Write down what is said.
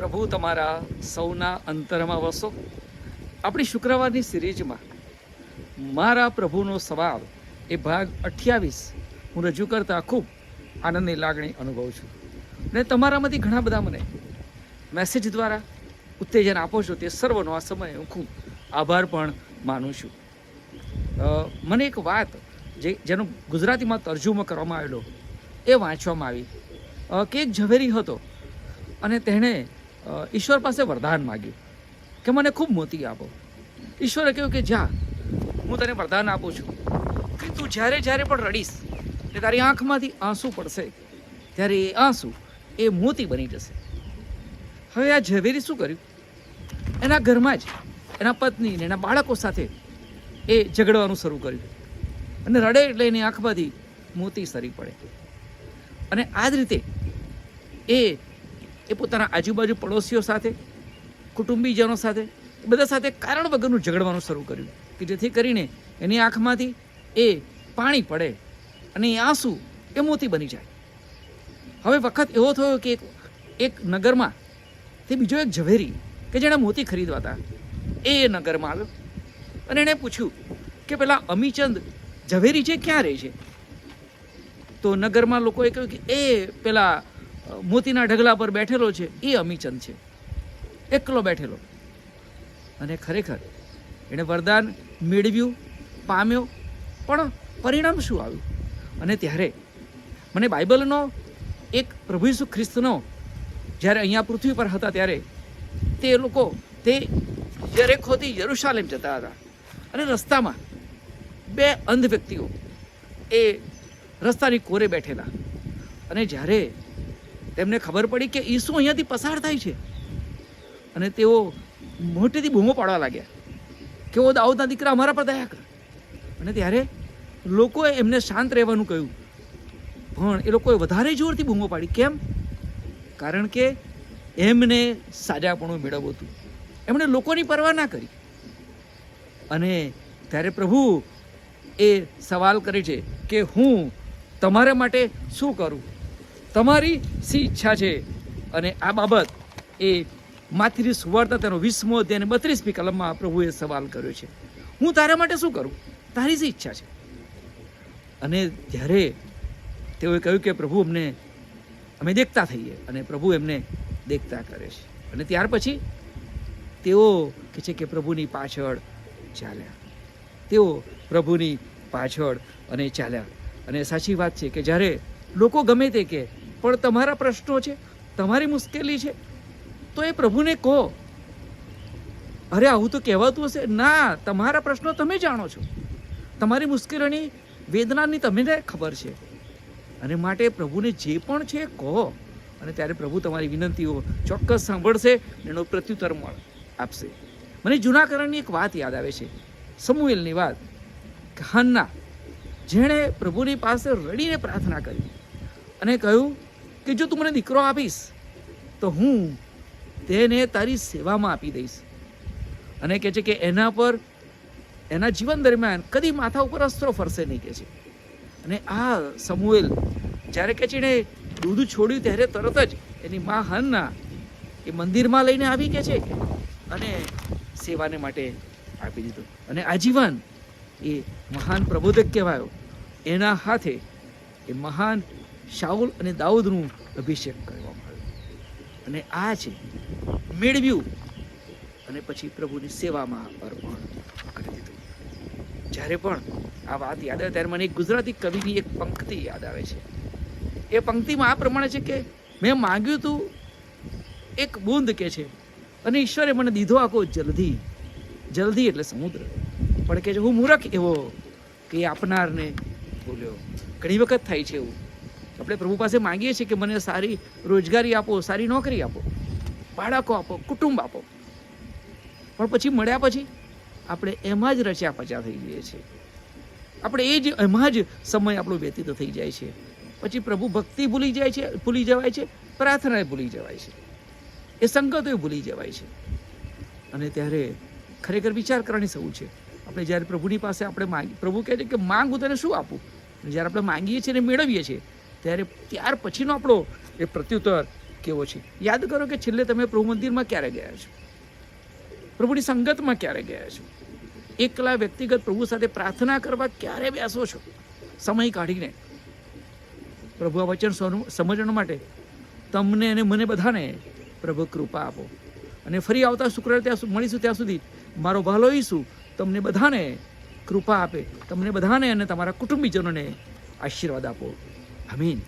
પ્રભુ તમારા સૌના અંતરમાં વસો. આપણી શુક્રવારની સિરીઝમાં મારા પ્રભુનો સવાલ એ ભાગ 28 હું રજૂ કરતા ખૂબ આનંદની લાગણી અનુભવું છું. અને તમારામાંથી ઘણા બધા મને મેસેજ દ્વારા ઉત્તેજન આપો છો, તે સર્વનો આ સમયે હું ખૂબ આભાર પણ માનું છું. મને એક વાત જેનો ગુજરાતીમાં તર્જુમો કરવામાં આવેલો એ વાંચવામાં આવી કે એક ઝવેરી હતો અને તેણે ઈશ્વર પાસે વરદાન માગ્યું કે મને ખૂબ મોતી આપો. ઈશ્વરે કહ્યું કે જા, હું તને વરદાન આપું છું કે તું જ્યારે જ્યારે પણ રડીશ ને તારી આંખમાંથી આંસુ પડશે ત્યારે એ આંસુ એ મોતી બની જશે. હવે આ ઝવેરી શું કર્યું? એના ઘરમાં જ એના પત્ની ને એના બાળકો સાથે એ ઝઘડવાનું શરૂ કર્યું અને રડે એટલે એની આંખમાંથી મોતી સરી પડે. અને આ જ રીતે એ પોતાના આજુબાજુ પડોશીઓ સાથે, કુટુંબીજનો સાથે, બધા સાથે કારણ વગરનું ઝઘડવાનું શરૂ કર્યું કે જેથી કરીને એની આંખમાંથી એ પાણી પડે અને એ આંસુ એ મોતી બની જાય. હવે વખત એવો થયો કે એક નગરમાં તે બીજો એક ઝવેરી કે જેણે મોતી ખરીદવા હતા એ નગરમાં આવ્યો અને એણે પૂછ્યું કે પેલા અમીચંદ ઝવેરી છે ક્યાં રહે છે? તો નગરમાં લોકોએ કહ્યું કે એ પેલા મોતીના ઢગલા પર બેઠેલો છે, એ અમીચંદ છે, એકલો બેઠેલો. અને ખરેખર એણે વરદાન મેળવ્યું, પામ્યો, પણ પરિણામ શું આવ્યું? અને ત્યારે મને બાઇબલનો એક પ્રભુ ઈસુ ખ્રિસ્તનો જ્યારે અહીંયા પૃથ્વી પર હતા ત્યારે તે લોકો તે યરીખોથી યરુશાલેમ જતા હતા અને રસ્તામાં બે અંધ વ્યક્તિઓ એ રસ્તાની કોરે બેઠેલા અને જ્યારે તેમને ખબર પડી કે ઈસુ અહીંયાથી પસાર થાય છે અને તેઓ મોટેથી બૂમો પાડવા લાગ્યા કે ઓ દાઉદના દીકરા, અમારા પર દયા કર. અને ત્યારે લોકોએ એમને શાંત રહેવાનું કહ્યું, પણ એ લોકોએ વધારે જોરથી બૂમો પાડી. કેમ? કારણ કે એમને સાજાપણું મેળવવું હતું. એમણે લોકોની પરવા ના કરી. અને ત્યારે પ્રભુ એ સવાલ કરે છે કે હું તમારા માટે શું કરું? તમારી શી ઈચ્છા છે? અને આ બાબત એ માથીની સુવાર્તા તેનો 20મો અધ્યાય 32મી કલમમાં પ્રભુએ સવાલ કર્યો છે. હું તારા માટે શું કરું? તારી શી ઈચ્છા છે? અને જ્યારે તેઓએ કહ્યું કે પ્રભુ અમે દેખતા થઈએ, અને પ્રભુ એમને દેખતા કરે છે. અને ત્યાર પછી તેઓ કહે છે કે પ્રભુની પાછળ ચાલ્યા. તેઓ પ્રભુની પાછળ અને ચાલ્યા. અને સાચી વાત છે કે જ્યારે લોકો ગમે તે કે પણ તમારા પ્રશ્નો છે, તમારી મુશ્કેલી છે, તો એ પ્રભુને કહો. અરે આવું તો કહેવાતું હશે? ના, તમારા પ્રશ્નો તમે જાણો છો, તમારી મુશ્કેલીની વેદનાની તમને ખબર છે. અને માટે પ્રભુને જે પણ છે કહો, અને ત્યારે પ્રભુ તમારી વિનંતીઓ ચોક્કસ સાંભળશે, એનો પ્રત્યુત્તર આપશે. મને જૂના કરારની એક વાત યાદ આવે છે, સમુએલની વાત, કે હન્ના જેણે પ્રભુની પાસે રડીને પ્રાર્થના કરી અને કહ્યું કે જો તું મને દીકરો આપીશ તો હું તેને તારી સેવામાં આપી દઈશ. અને કહે છે કે એના પર એના જીવન દરમિયાન કદી માથા ઉપર અસ્ત્રો ફરશે નહીં, કહે છે. અને આ સમુએલ જ્યારે કહે છે એણે દૂધ છોડ્યું ત્યારે તરત જ એની મા હન્ના એ મંદિરમાં લઈને આવી, કહે છે, અને સેવાને માટે આપી દીધું. અને આજીવન એ મહાન પ્રબોધક કહેવાયો. એના હાથે એ મહાન શાઉલ અને દાઉદનું અભિષેક કરવામાં આવ્યો. અને આ છે મેળવ્યું અને પછી પ્રભુની સેવામાં અર્પણ કરી દીધું. જ્યારે પણ આ વાત યાદ આવે ત્યારે મને એક ગુજરાતી કવિની એક પંક્તિ યાદ આવે છે. એ પંક્તિમાં આ પ્રમાણે છે કે મેં માંગ્યું તું એક બૂંદ, કે છે, અને ઈશ્વરે મને દીધો આખો જલધી. જલધી એટલે સમુદ્ર. પણ કે છે હું મૂર્ખ એવો કે આપનારને ભૂલ્યો. ઘણી વખત થાય છે એવું. આપણે પ્રભુ પાસે માંગીએ છીએ કે મને સારી રોજગારી આપો, સારી નોકરી આપો, બાળકો આપો, કુટુંબ આપો, પણ પછી મળ્યા પછી આપણે એમાં જ રચ્યા પચ્યા થઈ જઈએ છીએ. આપણે એમાં જ સમય આપણો વ્યતીત થઈ જાય છે. પછી પ્રભુ ભક્તિ ભૂલી જવાય છે, પ્રાર્થનાએ ભૂલી જવાય છે, એ સંગતોએ ભૂલી જવાય છે. અને ત્યારે ખરેખર વિચાર કરવાની સૌ છે. આપણે જ્યારે પ્રભુની પાસે પ્રભુ કહે છે કે માંગ, હું તને શું આપું? જ્યારે આપણે માંગીએ છીએ અને મેળવીએ છીએ ત્યાર પછીનો આપણો એ પ્રત્યુત્તર કેવો છે. યાદ કરો કે છેલ્લે તમે પ્રભુ મંદિરમાં ક્યારે ગયા છો, પ્રભુની સંગતમાં ક્યારે ગયા છો, એકલા વ્યક્તિગત પ્રભુ સાથે પ્રાર્થના કરવા ક્યારે બેસો છો સમય કાઢીને. પ્રભુ આ વચન સમજવા માટે તમને અને મને બધાને પ્રભુ કૃપા આપો. અને ફરી આવતા શુક્રવારે ત્યાં મળીશું, ત્યાં સુધી મારો વહાલો ઈસુ તમને બધાને કૃપા આપે, તમને બધાને અને તમારા કુટુંબીજનોને આશીર્વાદ આપો. આમીન.